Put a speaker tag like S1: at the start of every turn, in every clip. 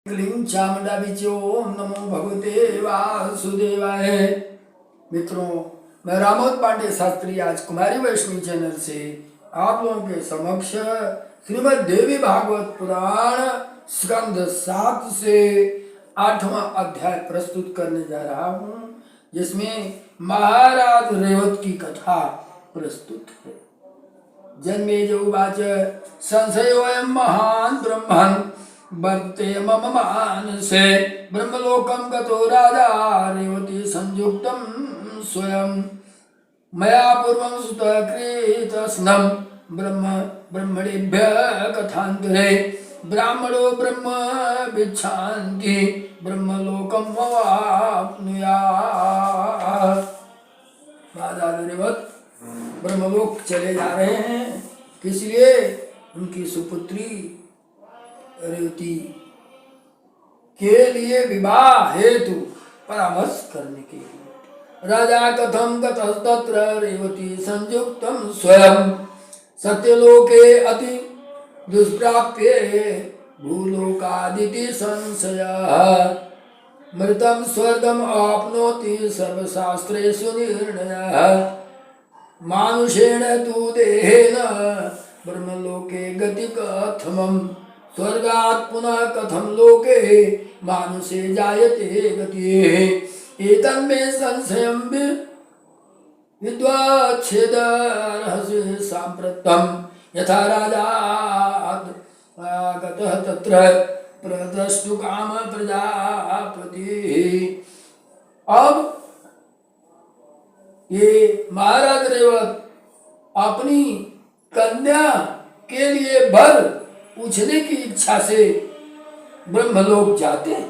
S1: क्लीं चामुंडाबिचो ओम नमो भगवते वासुदेवाय। मित्रों, मैं रामोद पांडे शास्त्री आज कुमारी वैष्णवी चैनल से आप लोगों के समक्ष श्रीमद् देवी भागवत पुराण स्कंद 7 से 8वां अध्याय प्रस्तुत करने जा रहा हूँ, जिसमें महाराज रेवत की कथा प्रस्तुत है। जन्मेजय उवाच संशयोऽयं महान् ब्रह्मन् वर्तते मम मानसे ब्रह्मलोकं गतो राजा रेवती संयुक्तं स्वयं मया पूर्वं सुतकृतस्नं ब्रह्मणेभ्यः कथान्तरे ब्राह्मणो ब्रह्म विच्छान्ति ब्रह्मलोकं अवाप्नुयात्। राजा रेवत ब्रह्मलोक चले जा रहे हैं, इसलिए उनकी सुपुत्री रेवती के लिए विवाह हेतु परामर्श करने के लिए राजा कथम गतस्तत्र रेवती संयुक्तं स्वयं सत्यलोके अति दुष्प्राप्ये भूलोकादिति संशयः मृतं स्वर्गम् आप्नोति सर्वशास्त्रेषु निर्णयः मानुषेण तु देहेन ब्रह्मलोके गति कथमं स्वर्गात् पुनः कथं लोके मानुषे जायते गतिः एतन्मे संशयं विद्वच्छेदरहस्ये साम्प्रतं यथा राजा गतः तत्र प्रदष्टुकाम प्रजापतिः। अब ये महाराज रेवत अपनी कन्या के लिए वर पूछने की इच्छा से ब्रह्मलोक जाते हैं,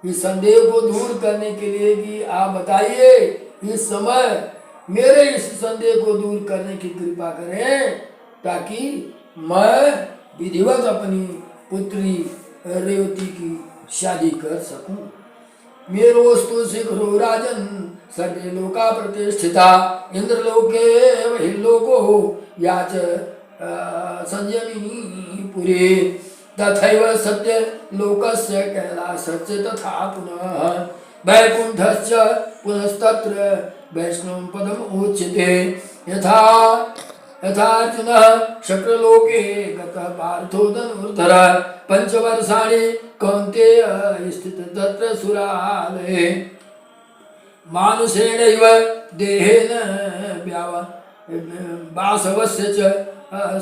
S1: इस संदेह को दूर करने के लिए कि आप बताइए इस समय मेरे इस संदेह को दूर करने की कृपा करें, ताकि मैं विधिवत अपनी पुत्री रेवती की शादी कर सकूं। मेरोस्तु शीघ्रो राजन सर्वे लोका प्रतिष्ठिता इंद्रलोके वही लोको याच संयमी पुरे तथैव सत्य लोकस्य कैलासस्य तथा पुनः वैकुंठस्य पुनस्तत्र वैष्णव पदम उच्यते यथा यथार्जुनः शक्रलोके गतः पार्थो धनुर्धर पंचवर्षाणि कौन्तेय स्थित तत्र सुरालये मानुषेणैव देहेन वासवस्य च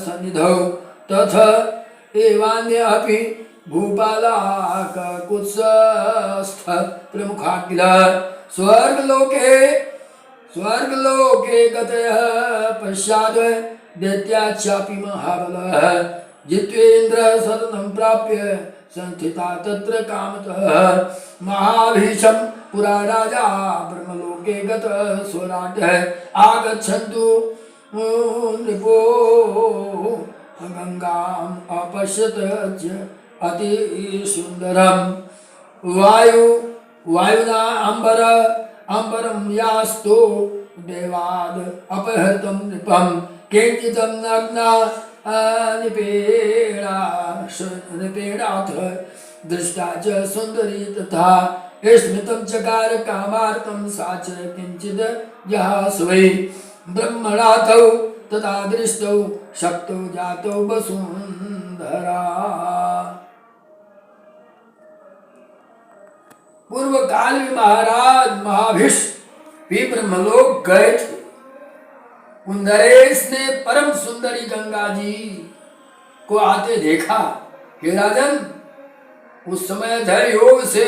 S1: सन्निधौ तथा एवान्य अपि भूपालाक कुत्सस्थ प्रमुखा किल स्वर्गलोके गतयः पश्चात् दैत्याश्चापि महाबलः जित्वेन्द्र सदनं प्राप्य संस्थिता तत्र कामतः महाभीषं पुरा राजा ब्रह्मलोके गतः स्वराट्यः आगच्छन्तु नृपो गंगाम् अपश्यत अति सुंदरम वायुना अंबरम यास्तो देवाद अपहृतं नृपं केचिदं नग्ना निपेडाथ दृष्टा च सुंदरी तथा स्मृतं चकार कामार्तं सा च किंचिद जहास्वै ब्रह्मणाथौ तथा दृष्टौ शक्तौ जातौ वसुंधरा। पूर्व काल में महाराज महाभीष्म भी ब्रह्मलोक गए थे। कुंदरेश ने परम सुंदरी गंगा जी को आते देखा। हे राजन, उस समय धैर्य योग से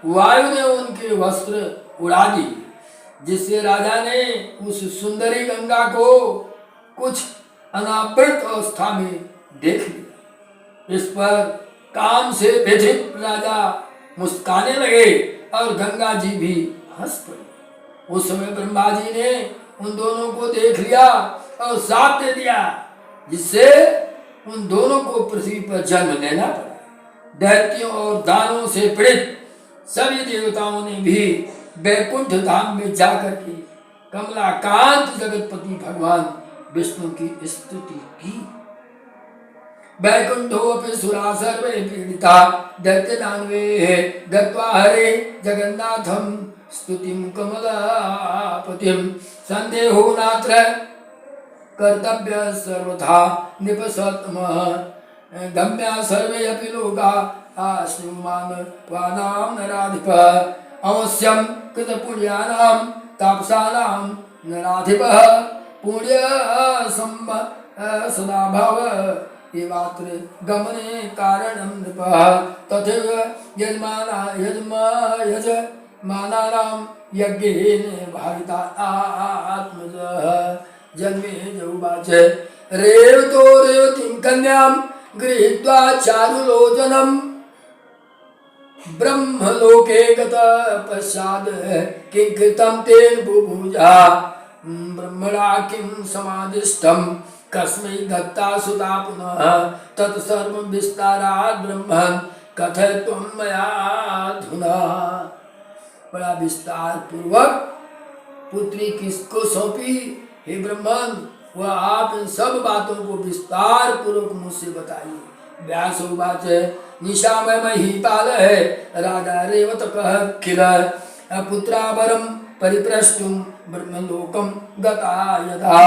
S1: वायु ने उनके वस्त्र उड़ा दिए, जिससे राजा ने उस सुंदरी गंगा को कुछ अनावृत अवस्था में देख लिया। इस पर काम से व्यथित राजा मुस्काने लगे और गंगा जी भी हंस पड़ी। उस समय ब्रह्मा जी ने उन दोनों को देख लिया और श्राप दे दिया, जिससे उन दोनों को पृथ्वी पर जन्म लेना पड़ा। दैत्यों और दानों से पीड़ित सभी देवताओं ने भी वैकुंठ धाम में जाकर के कमलाकांत जगतपति भगवान विष्णु की स्तुति की। वैकुंठोऽपि सुरा सर्वे पीडिता दैत्यदानवे दत्त्वा हरे जगन्नाथं स्तुतिं कमलापतिं सन्देहो नात्र कर्तव्य सर्वथा निपसत्मः गम्या सर्वे अपि लोका आश्नुमानवानां नराधिपः अवश्यं कृतपुण्यानां तापसानां नराधिपः पुण्य सदा भव एवात्र गमने कारणं नृपः तथैव यजमानानां यज्ञेन भाविता आत्मजः जन्मे उवाच रेवतो रेवतीं कन्यां गृहीत्वा चारुलोचनं ब्रह्मलोके गतः पश्चात् किं कृतं तेन बुभुजा ब्रह्मणा किं समादिष्टं कस्मै दत्ता सुता पुनः तत्सर्वं विस्तारात् ब्रह्मन् कथयत्वं मयाधुना। बड़ा विस्तार पूर्वक पुत्री किसको सौंपी हे ब्रह्मन, वह आप इन सब बातों को विस्तार पूर्वक मुझसे बताइए। व्यास उवाच निशामय महीपाल है राजा रेवत कह खिल पुत्रावरम परिप्रष्टुम ब्रह्मलोकम गता यदा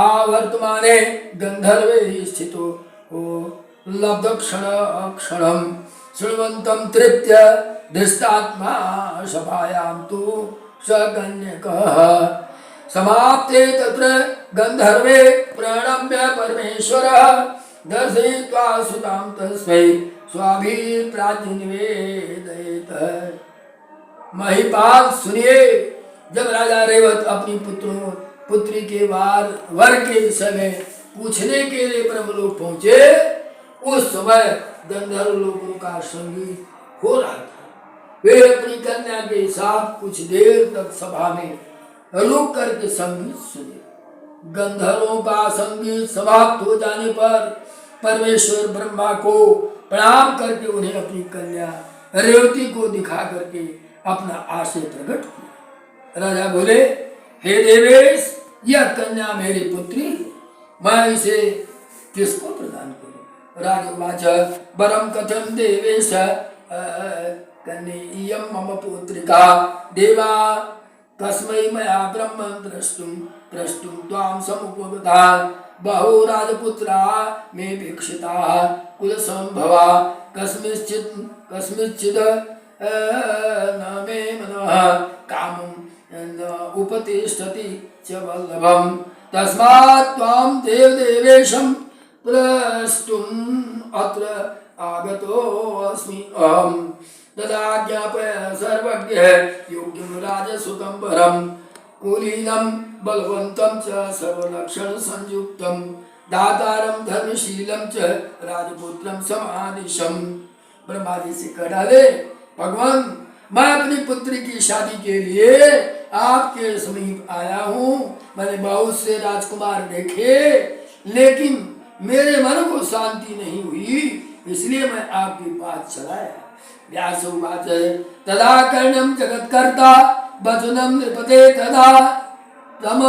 S1: आवर्तमाने गंधर्वे स्थितो लब्ध क्षण क्षणम शृण्वन्तं तृप्य दृष्टात्मा सभायां तु सगण्यकः समाप्ते तत्र गंधर्वे प्रणम्य परमेश्वरः दर्शयित्वा सुतां तस्मै स्वाभिप्रातिनिवेदयेत्। महिपाल सुनिए, जब राजा रेवत अपनी पुत्री के वर के विषय में पूछने के लिए ब्रह्मलोक पहुंचे, उस समय गंधर्व लोगों का संगीत हो रहा था। वे अपनी कन्या के साथ कुछ देर तक सभा में रुक करके संगीत सुने। गंधर्वों का संगीत समाप्त हो जाने पर परमेश्वर ब्रह्मा को प्रणाम करके उन्हें अपनी कन्या रेवती को दिखा करके अपना आशय प्रकट किया। राजा बोले, हे देवेश, यह कन्या मेरी पुत्री, मैं इसे किसको प्रदान करूं? राजा वाच वरम कथम देवेश कन्येयं मम पुत्रिका देवा तस्मै मया ब्रह्मं द्रष्टुं त्वां समुपगता बहु राजपुत्रा मे वीक्षिता कुलसंभवा कस्मिंश्चित् न मे मनः कामं न उपतिष्ठति च वल्लभं तस्मात् त्वां देवदेवेशं प्रष्टुम् अत्र आगतोऽस्मि अहम्। तदा ज्ञापय सर्वज्ञः योग्यं राजसुतं वरं कुलीनं बलवन्तं च सर्वलक्षण संयुक्तं दातारं धर्मशीलं च राजपुत्रं समादिशं। ब्रह्मा जी से कह डाले, भगवान, मैं अपनी पुत्री की शादी के लिए आपके समीप आया हूँ। मैंने बहुत से राजकुमार देखे, लेकिन मेरे मन को शांति नहीं हुई, इसलिए मैं आपके पास चला आया। व्यास उवाच तदा कर्णं जगत्कर्ता वचनं नृपते तदा तम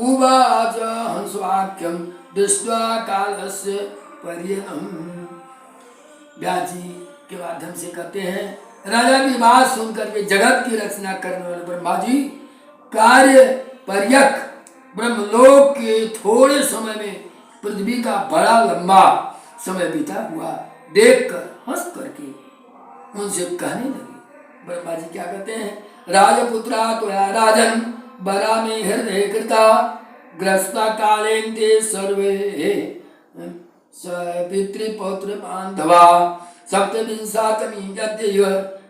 S1: उवाच हंसवाक्यं दृष्ट्वा कालस्य पर्यनम्। व्यास जी के माध्यम से कहते हैं, राजा की बात सुनकर के जगत की रचना करने वाले ब्रह्मा जी कार्य पर्यक ब्रह्मलोक के थोड़े समय में पृथ्वी का बड़ा लंबा समय बीता हुआ देखकर हंस करके उनसे कहने लगे। ब्रह्मा जी क्या कहते हैं, राजपुत्रा त्वया राजन बरा में हृदय कृता ग्रस्ता कालेन्ते सर्वे पितृपौत्र बांधवा सप्तविंशातमी यद्यैव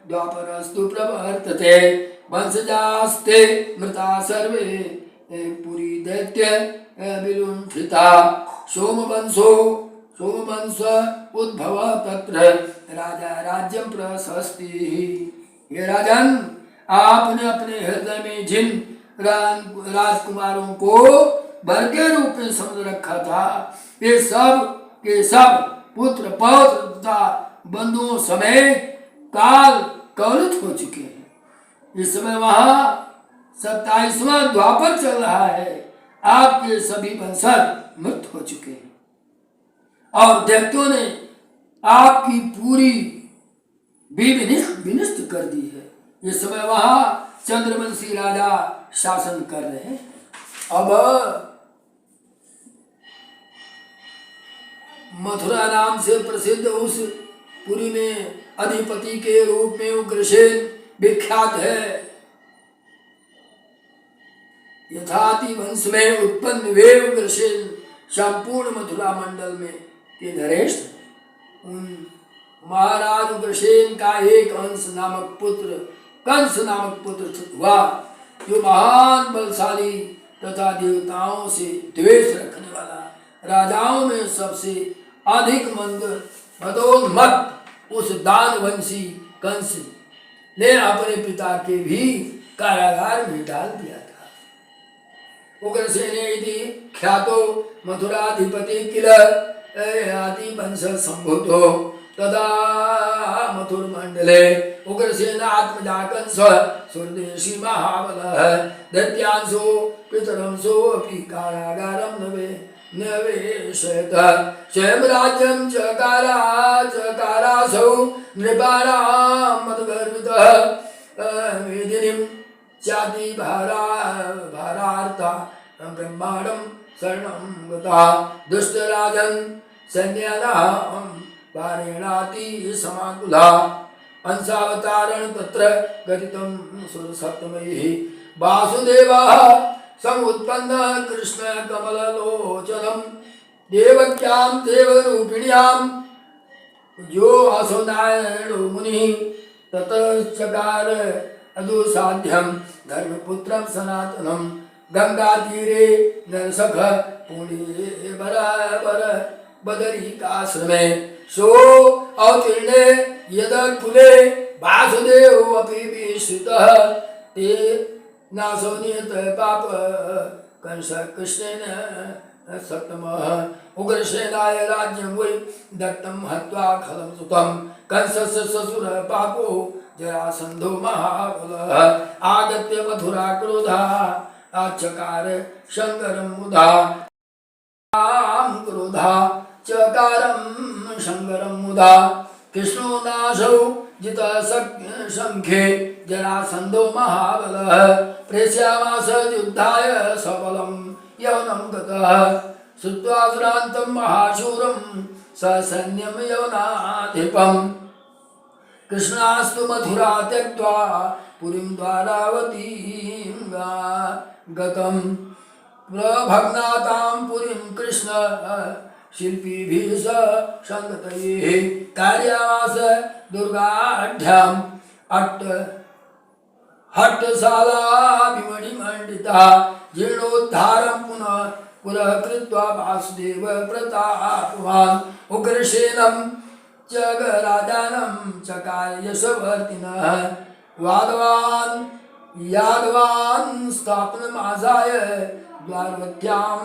S1: द्वापरस्तु प्रवर्तते वंशजास्ते मृता सर्वे पुरी दैत्य विलुण्ठिता सोमवंश उद्भव तत्र राजा राज्यं प्रशस्ति। हे राजन, आपने अपने हृदय में जिन राजकुमारों को वर के रूप में समझ रखा था, ये सब के सब पुत्र पौत्र तथा बंधुओं समेत काल कवलित हो चुके हैं। इस समय वहां 27वां द्वापर चल रहा है। आपके सभी वंशज मृत हो चुके हैं। और दैत्यों ने आपकी पूरी भी विनिष्ट कर दी है। इस समय वहां चंद्रवंशी राजा शासन कर रहे हैं। अब मथुरा नाम से प्रसिद्ध उस पुरी में अधिपति के रूप में उग्रसेन विख्यात है। यथाति वंश में उत्पन्न वे उग्रसेन संपूर्ण मथुरा मंडल में के नरेश। उन महाराज उग्रसेन का एक कंस नामक पुत्र हुआ, जो महान बलशाली तथा देवताओं से द्वेष रखने वाला, राजाओं में सबसे अधिक मदोन्मत्त उस दानवंशी कंस ने अपने पिता के भी कारागार में डाल दिया था। उग्रसेन इति ख्यातो मथुराधिपति किल आदि वंश संभूतो तदा मथुरमंडले उग्रसेन आत्मजा कंस स्वदेशी महाबलः दैत्यांशो पितरंशो अपि कारागारं नवेशयत स्वयं राज्यं चकारासौ नृपाणां मदगर्वितः मेदिनीं चाति भारार्था ब्रह्मांडं शरणं गता दुष्टराजन् सैन्यानां वारेणाति समाकुला अंशावतारण तत्र गतितं सुरसप्तमैः वासुदेवः समुत्पन्न कृष्ण कमललोचनं देवक्यां देवरूपिण्यां जो असुनारायणो मुनिः ततश्चकार अदुसाध्यं धर्मपुत्रं सनातनं गंगातीरे नरसख पुण्ये बराबर बदरिकाश्रमे सो अवतीर्णे यदकुले वासुदेव अपि विश्रुतः ते नासो नियत पाप कंस कृष्णेन सप्तमः उग्रसेनाय राज्यं वै दत्तं हत्वा खलं सुतं कंसस्य ससुर पापो जरासन्धो महाबलः आगत्य मथुरा क्रोधा आचकार शङ्करं मुधा क्रोधा चकारं शङ्करं मुधा कृष्णो नाशौ जितः शङ्खे जरासन्धो महाबलः प्रेष्यामास युद्धाय सबलं यवनं गतः श्रुत्वा श्रान्तं महाशूरं ससैन्यं यवनाधिपम् कृष्णास्तु मथुरा त्यक्त्वा पुरीं द्वारावतीं गतं प्रभग्नातां पुरीं कृष्ण शिल्पीभिः संगतैः कार्यावास दुर्गाढ्याम् हट्टशाला विमणिमण्डिता जीर्णोद्धारं पुनः कृत्वा वासुदेव प्रतापवान् उग्रसेनं जगराजानं चकार यशवर्तिनः यादवान् स्थापनमासाय द्वारवत्यां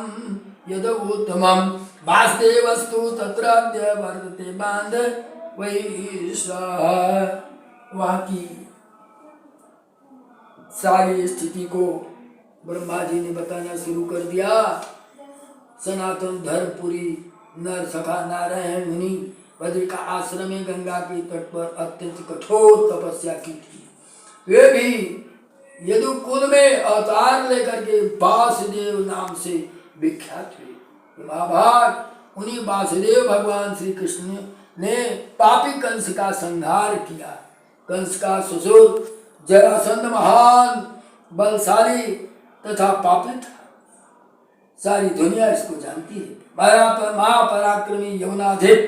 S1: यदुत्तमं वासुदेवस्तु तत्राद्य वर्तते बान्धवैः। वहाँ की सारी स्थिति को ब्रह्मा जी ने बताना शुरू कर दिया। सनातन धर्मपुरी नर सखा नारायण मुनि बद्रिका आश्रम में गंगा के तट पर अत्यंत कठोर तपस्या की थी। वे भी यदुकुल में अवतार लेकर के वासुदेव नाम से विख्यात हुए। महाभाग उन्हीं वासुदेव भगवान श्री कृष्ण ने पापी कंस का संहार किया। कंस का ससुर जरासंध महान बलशाली तथा पापी था। सारी दुनिया इसको जानती है। महापराक्रमी यवनाधिप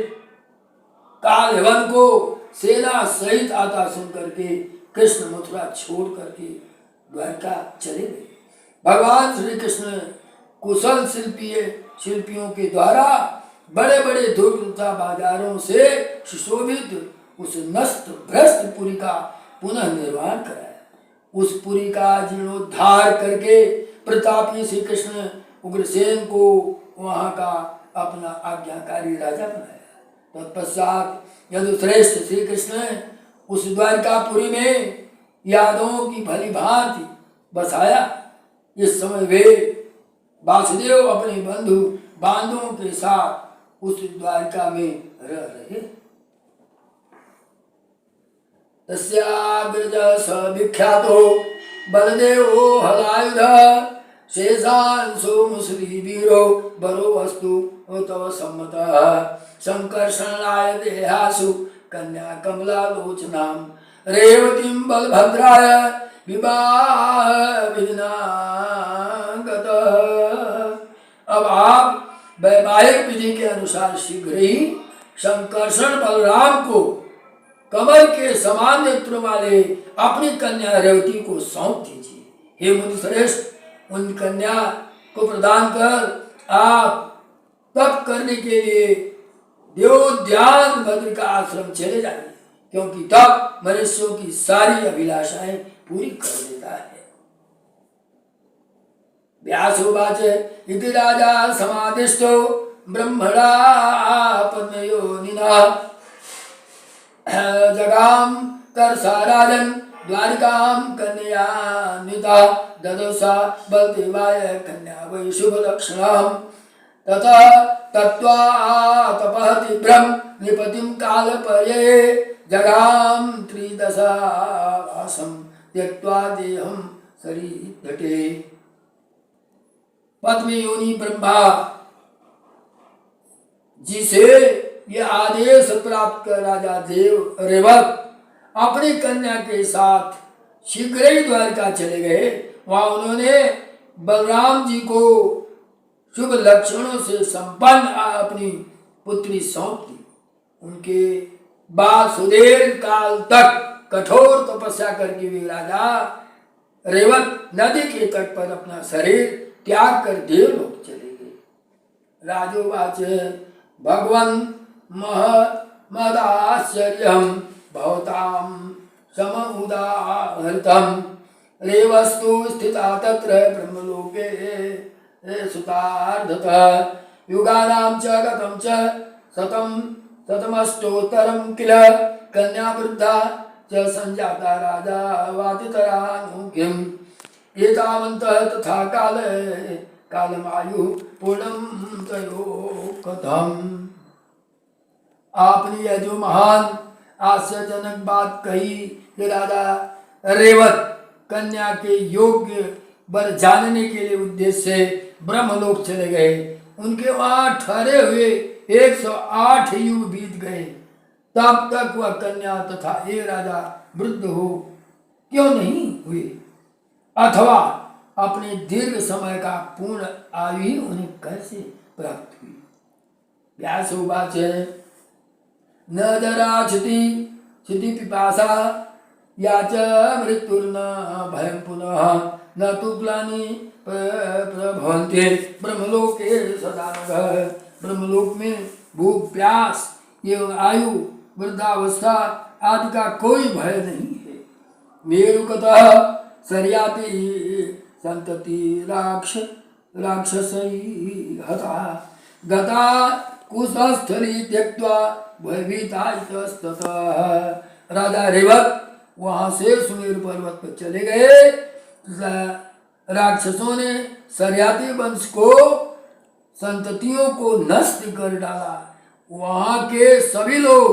S1: काल यवन को सेना सहित आता सुन करके कृष्ण मथुरा छोड़ करके द्वारका चले गए। भगवान श्री कृष्ण कुशल शिल्पियों के द्वारा बड़े बड़े दुर्ग तथा बाजारों से सुशोभित उस नष्ट भ्रष्ट पुरी का पुनः निर्माण कराया। उस पुरी का जीर्णोद्धार करके प्रतापी श्री कृष्ण उग्रसेन को वहां का अपना आज्ञाकारी राजा बनाया। तत्पश्चात यदुश्रेष्ठ श्री कृष्ण उस द्वारकापुरी में यादवों की भली भांति बसाया। इस समय वे वासुदेव अपने बंधु बांधवों के साथ उस द्वारिका में रह रहे। तस्याग्रज स विख्यातो बलदेवो हलायुध शेषांशो मुसली वीरो बरो वस्तु तव सम्मतः संकर्षणाय देहासु कन्या कमलालोचनां रेवतीं बलभद्राय विवाह विधिना गतः। अब आप वैवाहिक विधि के अनुसार शीघ्र ही संकर्षण बलराम को कमल के समान नेत्र वाले अपनी कन्या रेवती को सौंप दीजिए। हे मुनि श्रेष्ठ, उन कन्या को प्रदान कर आप तप करने के लिए देवोद्यान बद्र का आश्रम चले जाइए, क्योंकि तप मनुष्यों की सारी अभिलाषाएं पूरी कर देता है। व्यासोवाच इति राजा समादिष्टो ब्रह्मणा पद्मयोनिना जगाम तरसा राजन द्वारिकां कन्यान्विता ददोसा बलदेवाय कन्या वै शुभ लक्षणां ततः तत्त्वा तपः तीव्रं निपतिं कालपर्ये जगाम त्रिदशावासं त्यक्त्वा देहं शरीरतटे। पद्मयोनि ब्रह्मा जी से यह आदेश प्राप्त कर राजा देव रेवत अपनी कन्या के साथ शीघ्र ही द्वारिका चले गए। वहां उन्होंने बलराम जी को शुभ लक्षणों से संपन्न अपनी पुत्री सौंप दी। उनके बाद सुदीर्घ काल तक कठोर तपस्या करके वे राजा रेवत नदी के तट पर अपना शरीर त्याग कर देवलोक चले गए। राजोवाच भगवन् महदाश्चर्यं भवतां समुदाहृतं रेवस्तु स्थिता तत्र ब्रह्मलोके सुतार्धतः युगानां च गतं च शतमष्टोत्तरं किल कन्यावृद्धा च संजाता राजा वातितरानुकिम् एतावन्तः तथा कालमायु पूर्णं तयो कथम्। आपने यह जो महान आश्चर्यजनक बात कही कि राजा रेवत कन्या के योग्य वर जानने के लिए उद्देश्य से ब्रह्मलोक चले गए। उनके वहां ठहरे हुए 108 युग बीत गए, तब तक वह कन्या तथा ये राजा वृद्ध हो क्यों नहीं हुए, अथवा अपने दीर्घ समय का पूर्ण आयु ही उन्हें कैसे प्राप्त हुई। व्यासोवाच न जरा क्षिति पिपासा या च मृत्युर्न भयं पुनः न तु ग्लानि प्रभवन्ति ब्रह्मलोके सदा नघ। ब्रह्मलोक में भूख प्यास एवं आयु वृद्धावस्था आदि का कोई भय नहीं है। मेरुकतः सर्याति संतति राक्षसै हता गता कुशस्थली त्यक्त्वा भयभीता इतस्ततः। राजा रेवत वहां से सुमेरु पर्वत पर चले गए। राक्षसों ने सर्याति वंश को संततियों को नष्ट कर डाला। वहां के सभी लोग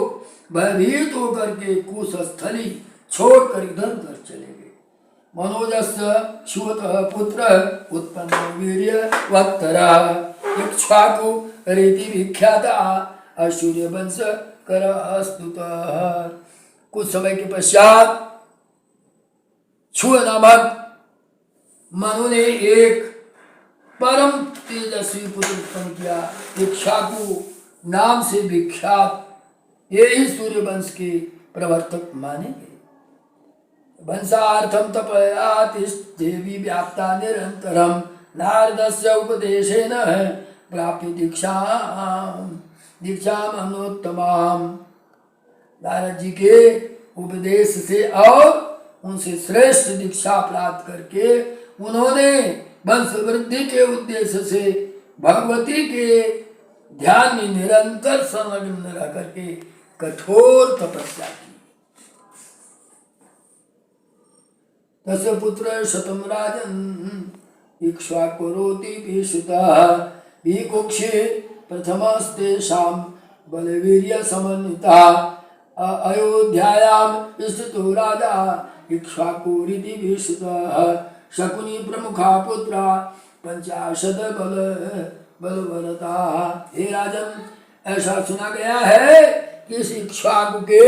S1: भयभीत होकर के कुशस्थली छोड़कर इधर उधर चले गए। मनोजस्य क्षुवतः पुत्र उत्पन्न वीर्य वत्तरा इक्ष्वाकु रीति विख्याता असूर्य वंश कर स्तुतः। कुछ समय के पश्चात क्षुव नामक मनु ने एक परम तेजस्वी पुत्र उत्पन्न किया। इक्ष्वाकु नाम से विख्यात ये ही सूर्य वंश के प्रवर्तक माने गए। वंशार्थम तपया देवी व्याप्ता निरंतरम नारदस्य उपदेशेन प्राप्ति दीक्षाम अनुत्तमाम। नारद जी के उपदेश से और उनसे श्रेष्ठ दीक्षा प्राप्त करके उन्होंने वंश वृद्धि के उद्देश्य से भगवती के ध्यान में निरंतर संलग्न रह करके कठोर तपस्या की। तस्य पुत्र शतम राजन इक्ष्वाकुरोति विसुतः विकुक्षे प्रथमस्तेषां बलवीर्यसमन्विता अयोध्यायां स्थितो राजा इक्ष्वाकुरिति विश्रुतः शकुनी प्रमुखा पुत्रा 50 बलवरता। हे राजन, ऐसा सुना गया है कि इस इक्ष्वाकु के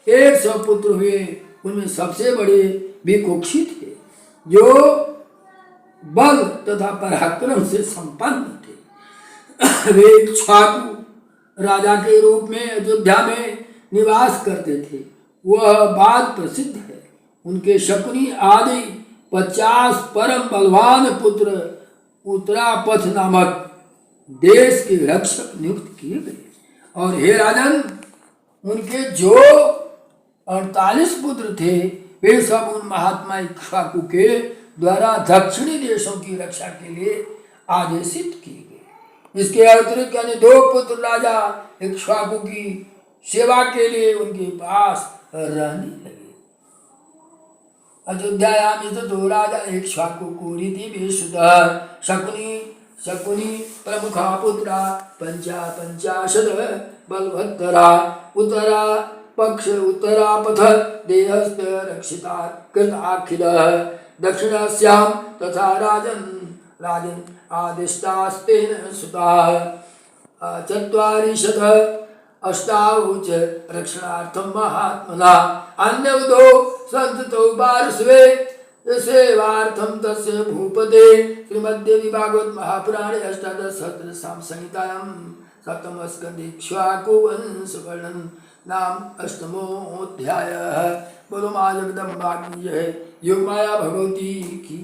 S1: 100 पुत्र हुए। उनमें सबसे बड़े विकुक्षी थे, जो बल तथा पराक्रम से संपन्न थे। वे इक्ष्वाकु राजा के रूप में अयोध्या में निवास करते थे। वह बात प्रसिद्ध है। उनके शकुनी आदि 50 परम बलवान पुत्र उत्तरापथ नामक देश के रक्षक नियुक्त किए गए। और हे राजन, उनके जो 48 पुत्र थे, वे सब उन महात्मा इक्ष्वाकु के द्वारा दक्षिणी देशों की रक्षा के लिए आदेशित किए गए। इसके अतिरिक्त अन्य 2 पुत्र राजा इक्ष्वाकु की सेवा के लिए उनके पास रहने लगे। अयोध्यायां स्थितो राजा इक्ष्वाकुरिति विश्रुतः शकुनी प्रमुखा पुत्रा 50 बलवत्तरा उत्तरापथ देहस्थ रक्षिता कृताखिलः दक्षिणास्यां तथा राजन आदिष्टास्तेन सुताः 40 अष्टावुच रक्षणार्थं महात्मना अन्यवधो संततो पार्श्वे सेवार्थं तस्य भूपते। श्रीमद्देवी भागवत महापुराणे 18 संहितायां 7 स्कंदे इक्ष्वाकु वंश वर्णन नाम 8मोऽध्यायः। बोलो माँ जगदम्बा की जय। योग माया भगवती की।